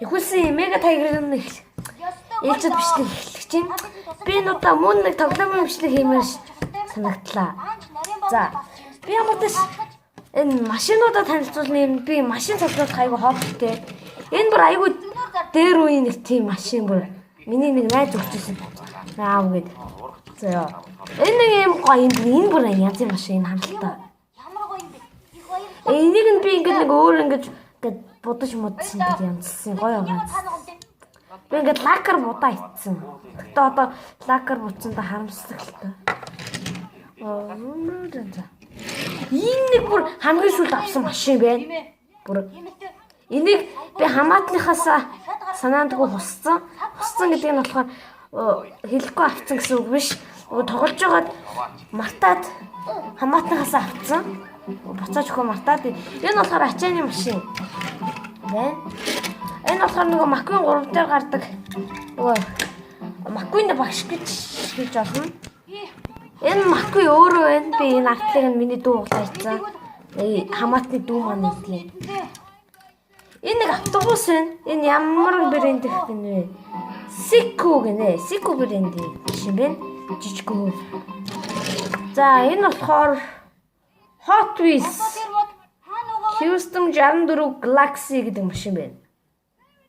Ихүүлсэн мега тайгрын ээлжид бичлэг эхлэх чинь би энэ удаа мөн нэг тоглоомын бичлэг хиймээр санагдлаа. За би ямарч энэ машинуудаа танилцуулна юм би машин цогцолт айгу хоббитэй. Энэ бүр айгу дээр үе нэг тийм машин бүр миний нэг найз өгчээсэн. Аав гээд. За энэ нэг юм гоё энэ бүр янзын машин хангалтай. Ямар гоё юм бэ? Их хоёр. Энийг нь би ингээд нэг өөр ингээд будаж модсон гэдэг янзлсан гоё байгаа. Би ингээд лакер будаа ицсэн. Гэтэ одоо лакер буцсандаа харамсдаг л та. Энэ нэг бүр хамгийн сүүлд авсан машин байна. Бүр энийг би хамаатныхаас санаандгүй хусцсан. Хусцсан гэдэг нь болохоор хэлэхгүй авцсан гэсэн үг биш. Тоглож байгаад мартаад хамаатныхаас авцсан. Буцааж өгөө мартаад. Энэ болохоор ачааны машин. Байна. Энэ болохоор нөгөө Маквин 3 дээр гардаг. Нөгөө Маквин багш гэж хэлж болно. Энэ Маквин өөрөө байна. Би энэ артлыг нь миний дүү углаачсан. Хамаатны дүү маань нэгдлээ. Энэ нэг автобус байна. Энэ ямар брэнд гэх юм бэ? Сику гэнэ. Сику брэнд шиг байна. Жижиггүй. За энэ болохоор Hot Wheels Houston 64 Galaxy гэдэг машин байна.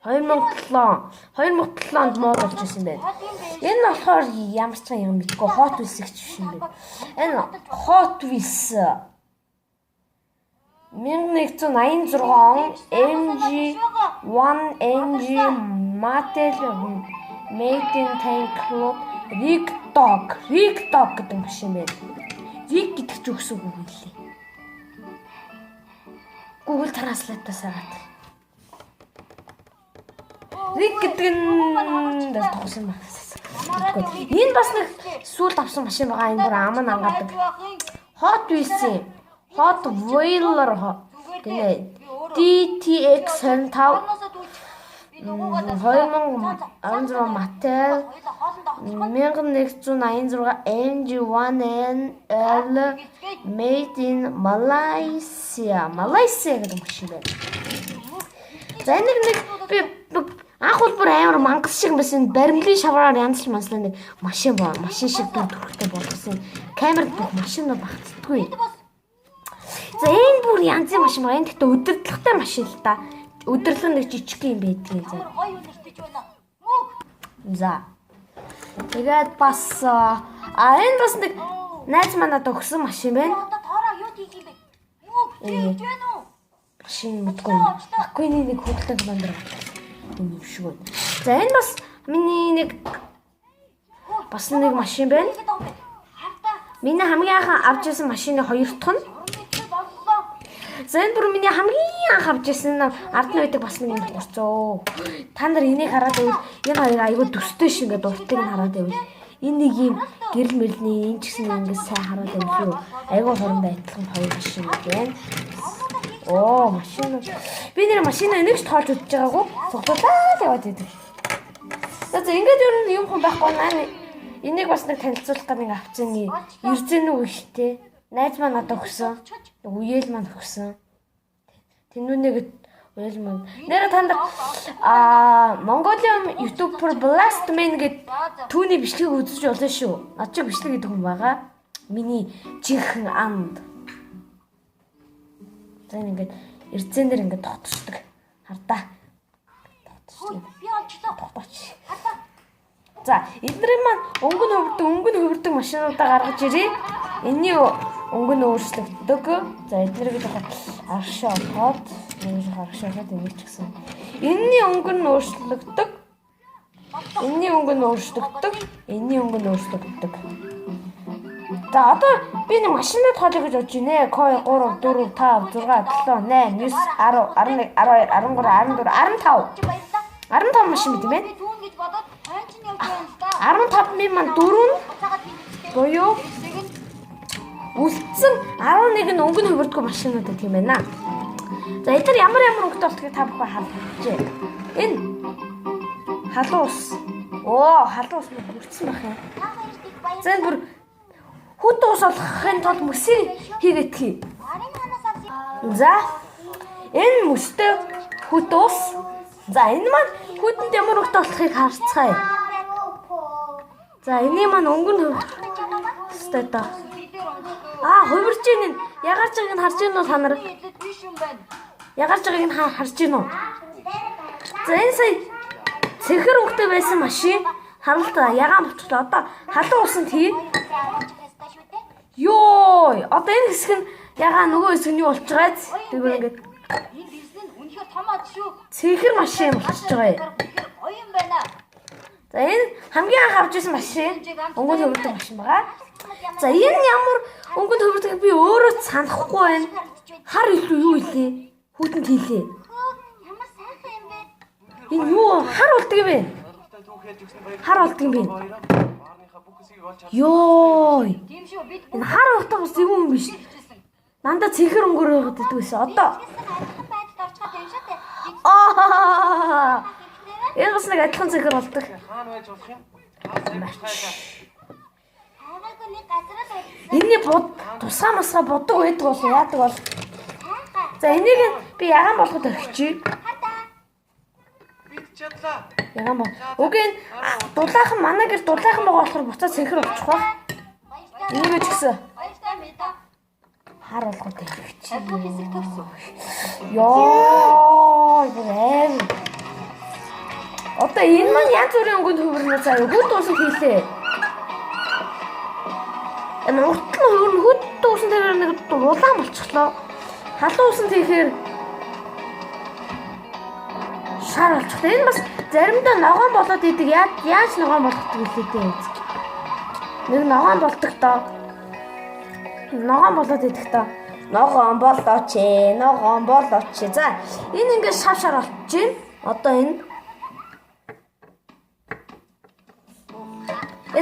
2007 онд модулж ирсэн байна. Энэ болохоор ямар ч юм мэдгүй Hot Wheels гэж биш юм байна. Энэ Hot Wheels 1986 он MG1 Mattel Made in Tank Club Rig Dog гэдэг машин байна. Rig гэдэг ч үгс үг хэлээ. Google Translate-аас хараад. Rig гэдэг нь тогсон байна. Энэ бас нэг сүүлд авсан машин байгаа. Энэ бүр ам ангадаг. Hot Wheels Hot Wheeler гэнэ. DTX 2016 Mattel 1986 MG1L Made in Malaysia гэдэг машин байна. За нэг би анх бол бүр амар мангас шиг байсан баримлын шавраар янзлж манслаа нэг машин шиг төрхтэй болгосон. Камерд бүх машинууд багтдаггүй. За энэ бүр янзын машин байна. Гэхдээ өдөртлөгтэй машин л та. Өдөрлөн нэг жижиг юм байдгийг за. За. Тэгээд бас энэ бас нэг найз манад өгсөн машин байна. Машин мэдгүй. Маквины нэг хөдөлгөөнд бандар юм шиг байна. За энэ бас миний нэг бас нэг машин байна. Миний хамгийн анх авч ирсэн машины хоёр дахь нь. За энэ бүр миний хамгийн анх авч ирсэн ард нь байдаг бас нэг юм болцоо. Та нар энийг хараад байвал энэ хоёрыг айгүй төстэй шиг ингээд уртлыг нь хараад байвал энэ нэг юм гэрэл мэрэлний энэ ч гэсэн ингээд сайн хараад байвал айгүй хурдан адилхан хоёр машин байна. Оо машин. Би нэр машин нэгч тоолж удаж байгаагүй. Цуглуулаад яваад идэв. За ингээд юм хүн байхгүй наа. Энийг бас нэг танилцуулах гэдэг нэг авцсан ирзэн үг ихтэй. Найз маань надад өгсөн. Үеэл маань өгсөн. Тэнүүнэгэд үеэл маань. Нэр танд Mongolian YouTuber Blastman гэдэг түүний бичлэгийг үзэж болно шүү. Над чи бичлэг гэдэг хүн байгаа. Миний жинхэнэ анд. За ингээд ирзэнээр ингээд тогтцдог. Хардаа. Тогтцдог. Би олчлоо. Тогтооч. За эдгээр маань өнгөн хөвөрдөг машинуудаа гаргаж ирээ. Энэний өнгөн өөрчлөгддөг. За эдгээрийг аргашаа олгоод энийг ч гэсэн. Энэний өнгөн өөрчлөгддөг. Энэний өнгөн өөрчлөгддөг. Энэний өнгөн өөрчлөгддөг. За одоо би нэг машинаа тоолё гэж бодож байна. K 3 4 5 6 7 8 9 10 11 12 13 14 15. 15 машин мэт юм байна. 15 минь 4 буюу үлдсэн 11 нь өнгөн хөвөрдгөө машинууд гэх юм байна. За эдгээр ямар өнгөтэй болтгийг та бүхэн харж байна. Энэ халуус. Оо, халуус нь хүрсэн байх юм. За энэ бүр хүт ус олохын тулд мөсийг хийгээдхий. За энэ мөстэй хүт ус За энэ маань хүйтэн ямар ухт болохыг харцгаая. За энэ маань өнгөн хөвстэй доо. Хувирж ийн энэ. Ягарч байгааг нь харж байна уу та нар? Ягарч байгааг нь харж байна уу? За энэ сая цэхэр өнгөтэй байсан машин харалтаа ягаан болчихлоо. Одоо халуун усан тий. Йоо, одоо энэ хэсэг нь ягаан нөгөө хэсэг нь юу болж байгааз? Тэгвэл ингээд энэ хэсэг нь үнэхээр том ад шүү. цэхэр машин болчихж байгаа юм. Гоё юм байна. За энэ хамгийн анх авч ирсэн машин өнгөнд хөвөрдөг машин байгаа. За энэ ямар өнгөнд хөвөрдөг би өөрөө санахгүй байна. Хар илүү юу илээ? Хүүтэнд хийлээ. Ямар сайхан юм бэ? Энэ юу хар болдог юм бэ? Хар болдог юм бэ? Йоо. Тийм шүү бид Энэ хар болдог бас юм биш. Дандаа цэхэр өнгөөр байгаад байсан. Одоо байдалд орчиход юм шүү дээ. энэ бас нэг адилхан цэхэр болдог. Хаана байж болох юм? Хараагүй нэг газар л байсан. Энийний тусгай масгаа бодог байдаг бол яадаг бол. За энийг би ягаан болгоод орхичээ. Бид чадлаа. Ягаан бол. Үгүй энэ дулаахан манай гэр дулаахан байгаа болохоор буцаад цэнхэр болчих ба. Энийг ч гэсэн Баяртай мэдээ. хар болгоод орхичээ. Бүх хэсэг төгсөв. Йоо, брэм. Одоо энэ маань янз бүрийн өнгөнд хөвөрнө заяа. Хүд дуусах хийлээ. Энэ уртлан хөвөрнө хүд дуусан дээр нэг улаан болчихлоо. Халуун усан тийхээр шар болчихлоо. Энэ бас заримдаа ногоон болоод идэг. Яаж ногоон болгох вэ дээ? Нэг ногоон болдог доо. Ногоон болоод идэх доо. Ногоон болооч ээ. Ногоон болооч. За, энэ ингээд шав шар болчих чинь. Одоо энэ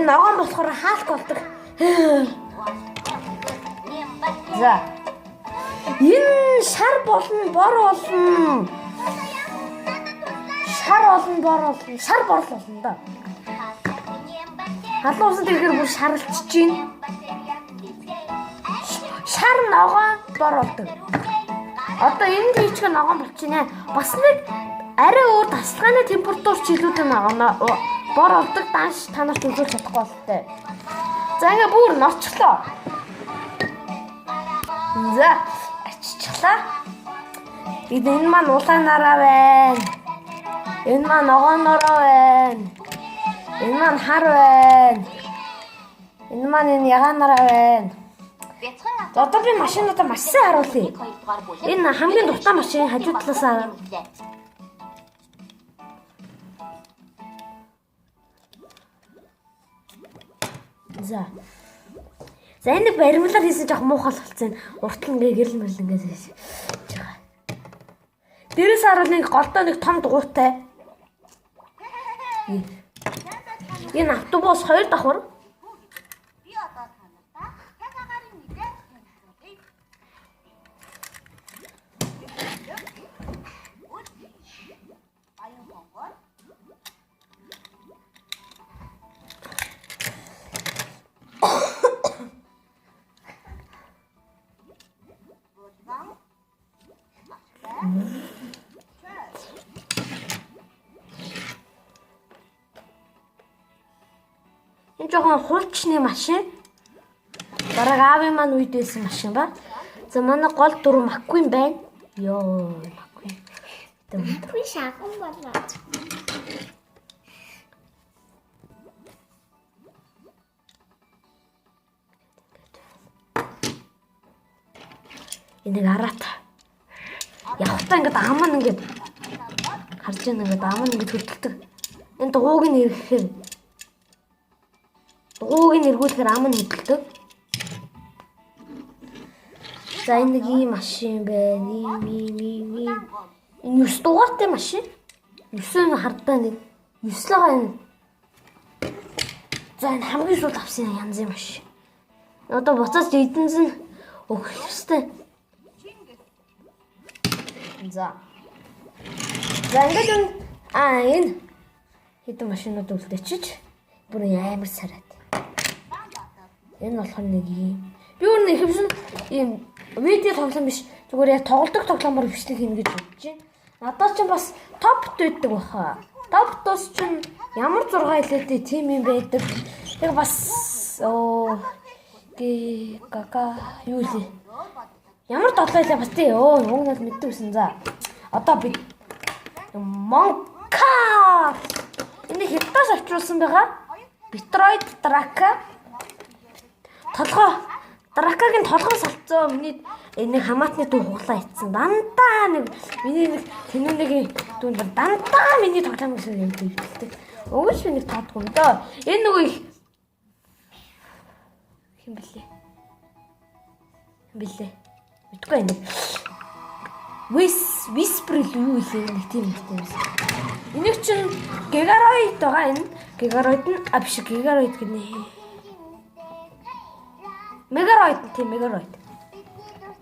ногоон болохоор хаалт болдог. За. Энэ шар болно, бор болно. Шар болно, бор болно. Шар бор болно да. Халуун усан тэгэхээр бүр шарлж чинь. Шар ногоон бор болдог. Одоо энэ тийчгээ ногоон болчихнэ. Бас нэг арай өөр тасалгааны температур ч илүүтэй ногоон бор болдог. Данш та нарт үзүүлж чадахгүй болтой. За ингээ бүр норчлоо. За аччихлаа. Энэ маань улаанаараа байна. Энэ маань ногоонороо байна. Энэ маань хар байна. Энэ маань энэ ягаанараа байна. Бяцхан За одоо би машинуудаа маш сайн харуулъя. 2-р бүлэг. Энэ хамгийн дуртай машин хажуу талаас хараа. За. За энэ баримлаар хийсэн жоох муухай болцсон. Уртл ингээ гэрэл мэрэл ингээ хийж байгаа. Дээрээс харуул нэг голдоо нэг том дугуйтай. Энэ автобус 2 давхар. Би одоо танаа. Цагаагаар мэдээ. Аюун хонгор. Энэ жоохон хулчны машин. Бараг аавын маань үед байсан машин ба. За манай гол дөрөв маккуин байна. Йоо, маккуин. Би шахам болоо. Энийг араат. Явахтаа ингээд ам нь ингээд харж байгаа ингээд ам нь ингээд хөдөлдөг. Энэ дугууг нь эргэхээр дугууг нь эргүүлэхээр ам нь хөдөлдөг. За энэ нэг ийм машин байна. Ийм. Энэ 9 дугаартай машин. 9-ийн хардаа нэг 9 л байгаа энэ. За энэ хамгийн сүүл авсан янзын машин. Одоо буцаас эдэнсэн өгөх ёстой. За. За ингээд энэ хэдэн машинууд үлдээчих. Бүр амар сараад. Энэ болохоор нэг юм. Би өөр нэг хэвшин ийм видео тоглоом биш. Зүгээр яг тоглолтог тоглоомор бичлэг хийнэ гэж бодож байна. Надад ч бас топт байдаг баха. Топтос ч ямар 6 хэлээтэй тим юм байдаг. Яг бас юу лээ. Ямар 7 хэлээ бас тий. Уг нь бол мэддэгсэн за. Одоо би Монка. Энэ хятадаас авчруулсан байгаа. Metroid Draka. Толгой. Дракагийн толгой салцсан миний энэ хамаатны дүү хуглаа ицсэн. Дандаа нэг миний нэг тэнүүнийгийн дүүнд дандаа миний тоглоом гэсэн юм хэлдэг. Өөш би нэг таадгүй юм дөө. Энэ нөгөө их хин блэ? Мэдгүй энэ. Whisper юу вэ нэг тийм юм. Энийг чинь Gigaroid байгаа энэ. Gigaroid нь биш Gigaroid гэнэ. Megaroid тийм Megaroid.